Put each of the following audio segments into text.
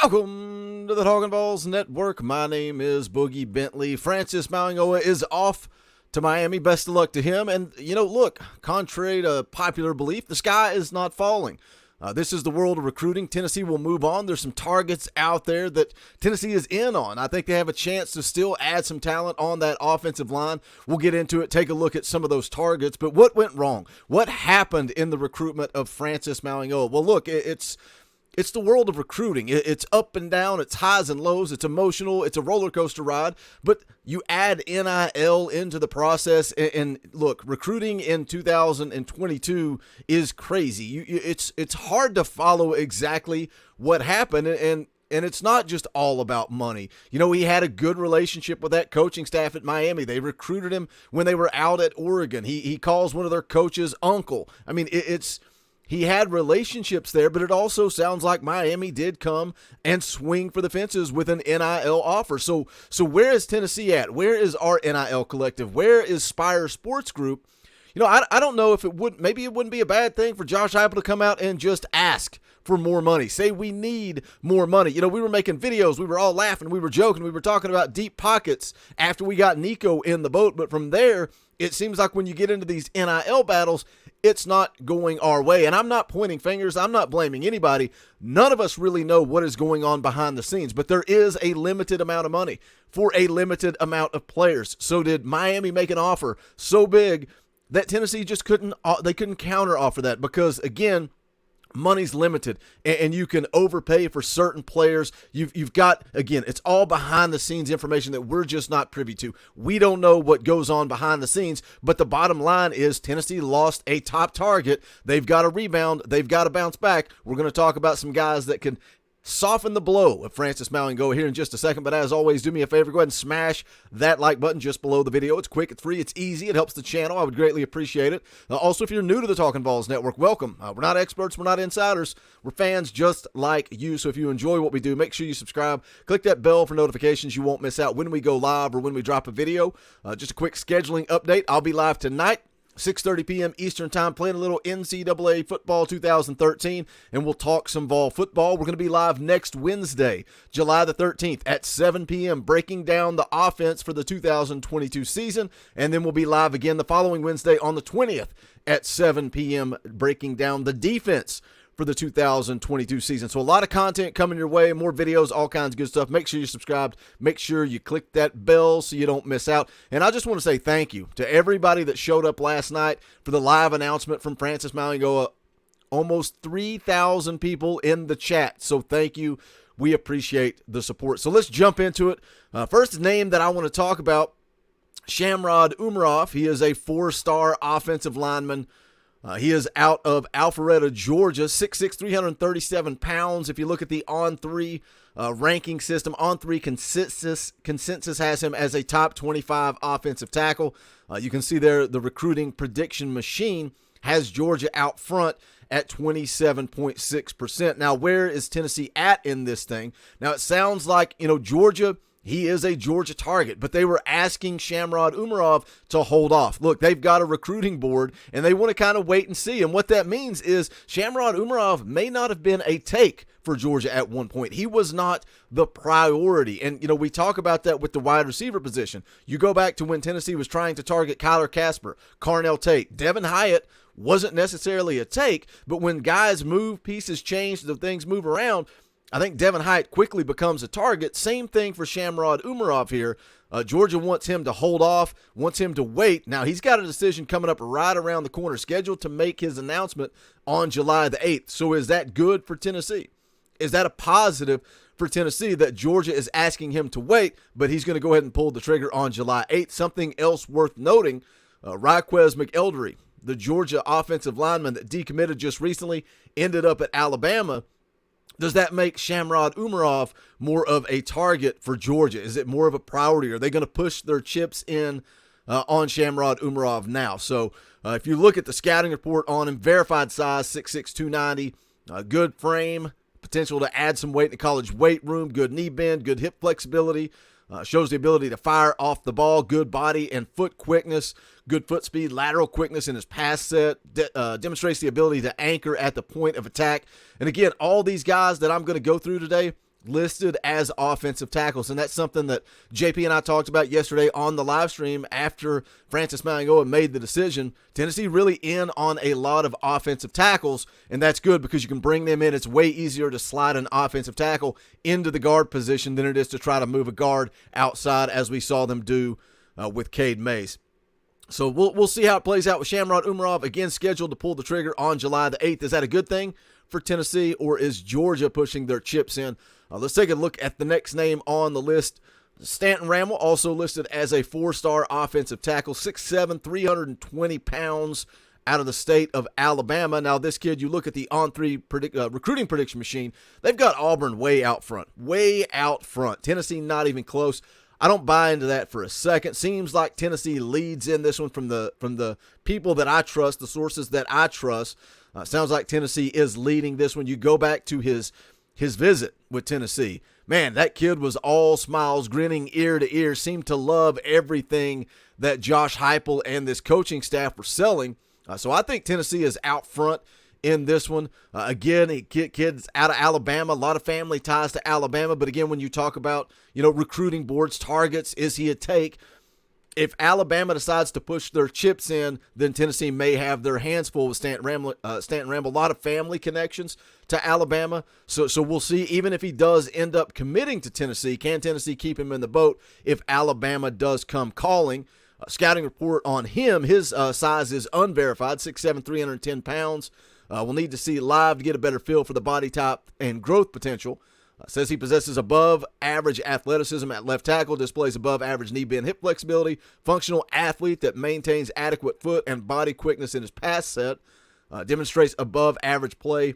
Welcome to the Talkin VAWLS Network. My name is Boogie Bentley. Francis Mauigoa is off to Miami. Best of luck to him. And, look, contrary to popular belief, the sky is not falling. This is the world of recruiting. Tennessee will move on. There's some targets out there that Tennessee is in on. I think they have a chance to still add some talent on that offensive line. We'll get into it, take a look at some of those targets. But what went wrong? What happened in the recruitment of Francis Mauigoa? Well, look, it's the world of recruiting. It's up and down. It's highs and lows. It's emotional. It's a roller coaster ride. But you add NIL into the process. And look, recruiting in 2022 is crazy. It's hard to follow exactly what happened. And it's not just all about money. He had a good relationship with that coaching staff at Miami. They recruited him when they were out at Oregon. He calls one of their coaches uncle. I mean, he had relationships there, but it also sounds like Miami did come and swing for the fences with an NIL offer. So where is Tennessee at? Where is our NIL collective? Where is Spire Sports Group? I don't know if maybe it wouldn't be a bad thing for Josh Heupel to come out and just ask for more money. Say we need more money. We were making videos. We were all laughing. We were joking. We were talking about deep pockets after we got Nico in the boat. But from there, it seems like when you get into these NIL battles, it's not going our way. And I'm not pointing fingers. I'm not blaming anybody. None of us really know what is going on behind the scenes. But there is a limited amount of money for a limited amount of players. So did Miami make an offer so big that Tennessee just couldn't counter offer that? Because, again, money's limited, and you can overpay for certain players. You've got, again, it's all behind the scenes information that we're just not privy to. We don't know what goes on behind the scenes, but the bottom line is Tennessee lost a top target. They've got to rebound. They've got to bounce back. We're going to talk about some guys that can soften the blow of Francis Mauigoa here in just a second. But as always, do me a favor, go ahead and smash that like button just below the video. It's quick, it's free, it's easy, it helps the channel. I would greatly appreciate it. Also, if you're new to the Talkin VAWLS Network, welcome. We're not experts, we're not insiders, we're fans just like you. So if you enjoy what we do, make sure you subscribe, click that bell for notifications. You won't miss out when we go live or when we drop a video. Just a quick scheduling update. I'll be live tonight, 6:30 p.m. Eastern Time, playing a little NCAA football 2013, and we'll talk some Vol football. We're going to be live next Wednesday, July the 13th at 7 p.m., breaking down the offense for the 2022 season, and then we'll be live again the following Wednesday on the 20th at 7 p.m., breaking down the defense for the 2022 season. So a lot of content coming your way, more videos, all kinds of good stuff. Make sure you're subscribed. Make sure you click that bell so you don't miss out. And I just want to say thank you to everybody that showed up last night for the live announcement from Francis Mauigoa. Almost 3,000 people in the chat. So thank you. We appreciate the support. So let's jump into it. First name that I want to talk about, Shamrod Umarov. He is a 4-star offensive lineman. He is out of Alpharetta, Georgia, 6'6", 337 pounds. If you look at the On3 ranking system, On3 consensus has him as a top 25 offensive tackle. You can see there the recruiting prediction machine has Georgia out front at 27.6%. Now, where is Tennessee at in this thing? Now, it sounds like, Georgia, he is a Georgia target, but they were asking Shamrod Umarov to hold off. Look, they've got a recruiting board, and they want to kind of wait and see. And what that means is Shamrod Umarov may not have been a take for Georgia at one point. He was not the priority. And, we talk about that with the wide receiver position. You go back to when Tennessee was trying to target Kyler Casper, Carnell Tate. Devin Hyatt wasn't necessarily a take, but when guys move, pieces change, the things move around, I think Devin Hyatt quickly becomes a target. Same thing for Shamrod Umarov here. Georgia wants him to hold off, wants him to wait. Now, he's got a decision coming up right around the corner, scheduled to make his announcement on July the 8th. So is that good for Tennessee? Is that a positive for Tennessee that Georgia is asking him to wait, but he's going to go ahead and pull the trigger on July 8th? Something else worth noting, Raquez McElderry, the Georgia offensive lineman that decommitted just recently, ended up at Alabama. Does that make Shamrod Umarov more of a target for Georgia? Is it more of a priority? Are they going to push their chips in on Shamrod Umarov now? So if you look at the scouting report on him, verified size, 6'6", 290, good frame, potential to add some weight in the college weight room, good knee bend, good hip flexibility, shows the ability to fire off the ball, good body and foot quickness, good foot speed, lateral quickness in his pass set, demonstrates the ability to anchor at the point of attack. And again, all these guys that I'm going to go through today, listed as offensive tackles, and that's something that JP and I talked about yesterday on the live stream after Francis Mauigoa made the decision. Tennessee really in on a lot of offensive tackles, and that's good because you can bring them in. It's way easier to slide an offensive tackle into the guard position than it is to try to move a guard outside, as we saw them do with Cade Mays. So we'll see how it plays out with Shamrod Umarov, again scheduled to pull the trigger on July the 8th. Is that a good thing for Tennessee, or is Georgia pushing their chips in? Let's take a look at the next name on the list. Stanton Ramble, also listed as a 4-star offensive tackle, 6'7", 320 pounds, out of the state of Alabama. Now, this kid, you look at the On3 recruiting prediction machine, they've got Auburn way out front. Way out front. Tennessee not even close. I don't buy into that for a second. Seems like Tennessee leads in this one from the people that I trust, the sources that I trust. Sounds like Tennessee is leading this one. You go back to his visit with Tennessee. Man, that kid was all smiles, grinning ear to ear, seemed to love everything that Josh Heupel and this coaching staff were selling. So I think Tennessee is out front in this one. Again, kids out of Alabama, a lot of family ties to Alabama. But again, when you talk about, recruiting boards, targets, is he a take? If Alabama decides to push their chips in, then Tennessee may have their hands full with Stanton Ramble. A lot of family connections to Alabama. So we'll see. Even if he does end up committing to Tennessee, can Tennessee keep him in the boat if Alabama does come calling? Scouting report on him, his size is unverified, 6'7", 310 pounds. We'll need to see live to get a better feel for the body type and growth potential. Says he possesses above average athleticism at left tackle, displays above average knee bend hip flexibility, functional athlete that maintains adequate foot and body quickness in his pass set, demonstrates above average play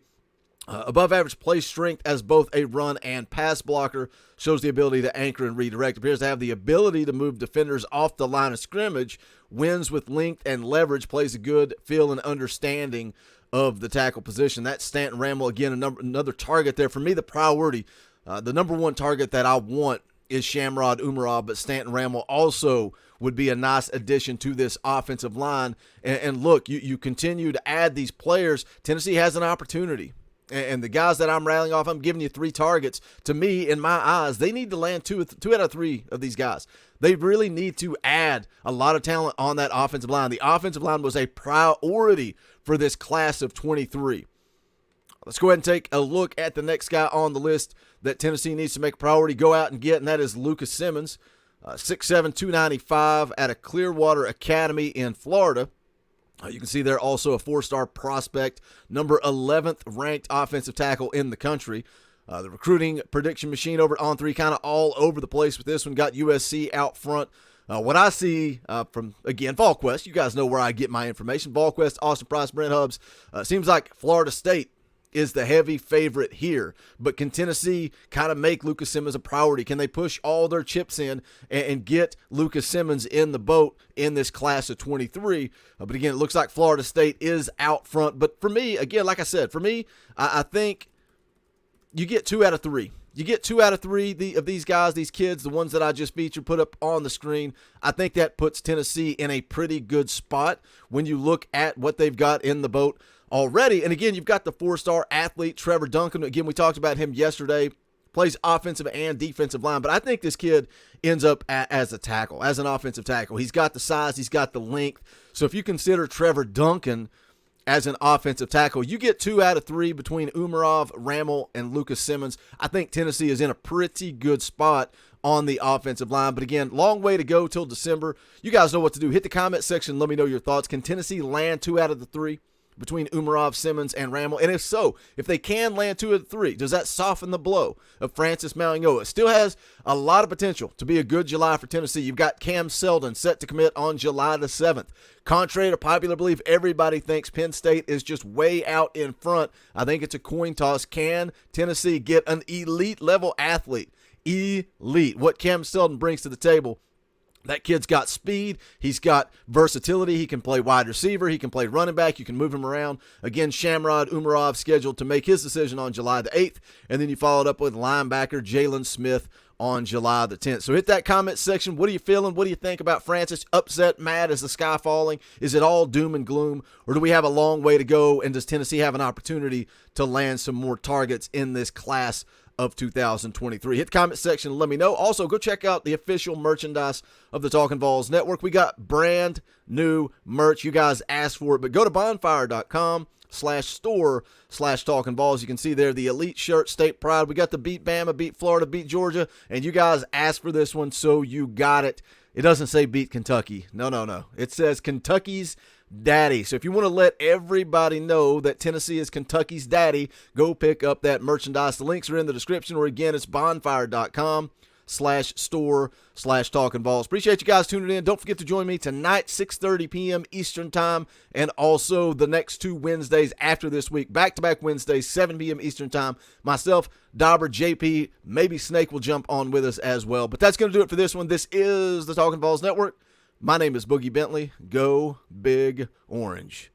strength as both a run and pass blocker, shows the ability to anchor and redirect, appears to have the ability to move defenders off the line of scrimmage, wins with length and leverage, plays a good feel and understanding of the tackle position. That's Stanton Ramble. Again, another target there. For me, the priority, the number one target that I want is Shamrod Umarov, but Stanton Ramble also would be a nice addition to this offensive line. And look, you continue to add these players. Tennessee has an opportunity. And the guys that I'm rattling off, I'm giving you 3 targets. To me, in my eyes, they need to land two out of 3 of these guys. They really need to add a lot of talent on that offensive line. The offensive line was a priority for this class of 23. Let's go ahead and take a look at the next guy on the list that Tennessee needs to make a priority, go out and get, and that is Lucas Simmons, 6'7", 295 at a Clearwater Academy in Florida. You can see there also a 4-star prospect, number 11th ranked offensive tackle in the country. The recruiting prediction machine over at On3 kind of all over the place with this one. Got USC out front. What I see from, again, VAWLS, you guys know where I get my information. VAWLS, Austin Price, Brent Hubbs. Seems like Florida State is the heavy favorite here. But can Tennessee kind of make Lucas Simmons a priority? Can they push all their chips in and get Lucas Simmons in the boat in this class of 23? But again, it looks like Florida State is out front. But for me, again, like I said, I think you get 2 out of 3. You get 2 out of 3 of these guys, these kids, the ones that I just featured, put up on the screen. I think that puts Tennessee in a pretty good spot when you look at what they've got in the boat already. And again, you've got the 4-star athlete, Trevor Duncan. Again, we talked about him yesterday. Plays offensive and defensive line. But I think this kid ends up as a tackle, as an offensive tackle. He's got the size. He's got the length. So if you consider Trevor Duncan as an offensive tackle, you get 2 out of 3 between Umarov, Ramble, and Lucas Simmons. I think Tennessee is in a pretty good spot on the offensive line. But again, long way to go till December. You guys know what to do. Hit the comment section. Let me know your thoughts. Can Tennessee land 2 out of the 3 between Umarov, Simmons, and Ramble? And if so, if they can land 2 of the 3, does that soften the blow of Francis Mauigoa? It still has a lot of potential to be a good July for Tennessee. You've got Cam Seldon set to commit on July the 7th. Contrary to popular belief, everybody thinks Penn State is just way out in front. I think it's a coin toss. Can Tennessee get an elite-level athlete? Elite. What Cam Seldon brings to the table. That kid's got speed. He's got versatility. He can play wide receiver. He can play running back. You can move him around. Again, Shamrod Umarov scheduled to make his decision on July the 8th. And then you followed up with linebacker Jalen Smith on July the 10th. So hit that comment section. What are you feeling? What do you think about Francis? Upset, mad? Is the sky falling? Is it all doom and gloom? Or do we have a long way to go? And does Tennessee have an opportunity to land some more targets in this class of 2023. Hit the comment section and let me know. Also, go check out the official merchandise of the Talkin' VAWLS Network. We got brand new merch. You guys asked for it, but go to bonfire.com/store/Talkin' VAWLS. You can see there the Elite shirt, State Pride. We got the Beat Bama, Beat Florida, Beat Georgia, and you guys asked for this one, so you got it. It doesn't say Beat Kentucky. No. It says Kentucky's Daddy. So if you want to let everybody know that Tennessee is Kentucky's daddy, go pick up that merchandise. The links are in the description, or again, it's bonfire.com/store/Talkin' VAWLS. Appreciate you guys tuning in. Don't forget to join me tonight, 6:30 p.m. Eastern Time, and also the next 2 Wednesdays after this week, back-to-back Wednesdays, 7 p.m. Eastern Time. Myself, Dauber, JP, maybe Snake will jump on with us as well. But that's going to do it for this one. This is the Talkin' VAWLS Network. My name is Boogie Bentley. Go Big Orange.